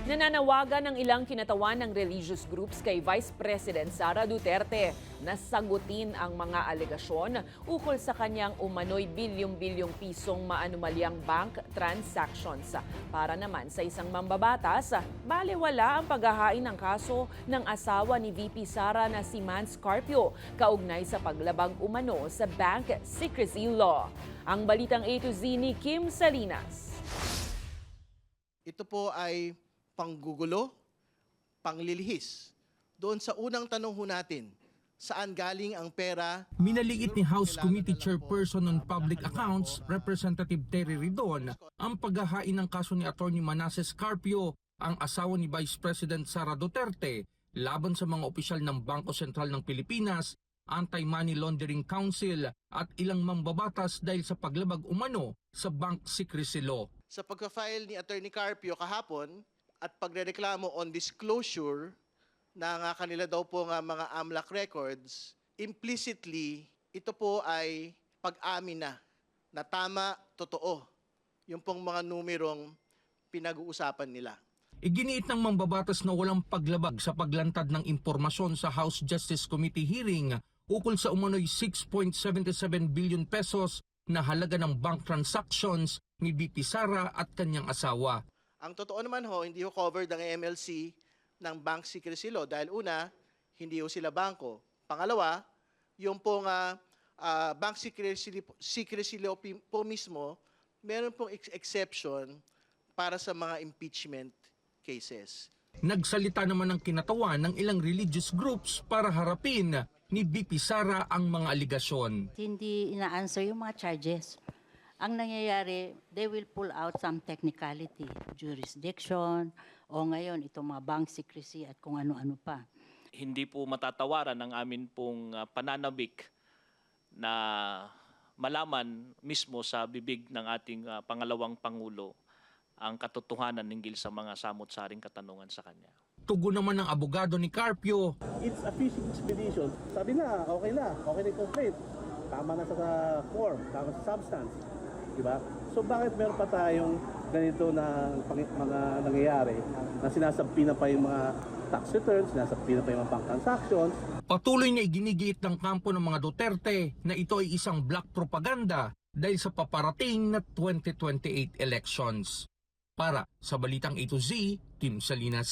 Nananawagan ng ilang kinatawan ng religious groups kay Vice President Sara Duterte na sagutin ang mga alegasyon ukol sa kanyang umano'y bilyong-bilyong pisong maanumalyang bank transactions. Para naman sa isang mambabatas, balewala ang paghahain ng kaso ng asawa ni VP Sara na si Mans Carpio kaugnay sa paglabag umano sa bank secrecy law. Ang balitang A to Z ni Kim Salinas. Ito po ay panggugulo, panglilihis. Doon sa unang tanong ho natin, saan galing ang pera? Minaliit ni House Committee Chairperson on Public Accounts, Representative Terry Ridon, ang paghahain ng kaso ni Atty. Manasseh Carpio, ang asawa ni Vice President Sara Duterte, laban sa mga opisyal ng Bangko Sentral ng Pilipinas, Anti-Money Laundering Council at ilang mambabatas dahil sa paglabag umano sa bank secrecy law. Sa pagka-file ni Atty. Carpio kahapon at pagrereklamo on disclosure ng kanila daw po nga mga AMLAC records, implicitly, ito po ay pag-amin na tama, totoo, yung pong mga numerong pinag-uusapan nila. Iginiit ng mambabatas na walang paglabag sa paglantad ng impormasyon sa House Justice Committee hearing ukol sa umano'y 6.77 billion pesos na halaga ng bank transactions ni VP Sara at kanyang asawa. Ang totoo naman ho, hindi ho covered ang MLC ng bank secrecy law dahil una, hindi ho sila bangko. Pangalawa, yung pong bank secrecy law po mismo, meron pong exception para sa mga impeachment cases. Nagsalita naman ng kinatawan ng ilang religious groups para harapin ni VP Sara ang mga aligasyon. Hindi ina-answer yung mga charges. Ang nangyayari, they will pull out some technicality, jurisdiction, o ngayon itong mga bank secrecy at kung ano-ano pa. Hindi po matatawaran ang amin pong pananabik na malaman mismo sa bibig ng ating pangalawang Pangulo ang katotohanan hinggil sa mga samot-saring katanungan sa kanya. Tugon naman ng abogado ni Carpio. It's a fishing expedition. Sabi na okay na yung complaint. Tama na sa form, tama sa substance. Diba? So bakit meron pa tayong ganito na mga nangyayari na sinasabi na pa yung mga tax returns, sinasabi na pa yung mga bank transactions. Patuloy na iginigiit ng kampo ng mga Duterte na ito ay isang black propaganda dahil sa paparating na 2028 elections. Para sa Balitang A to Z, Kim Salinas.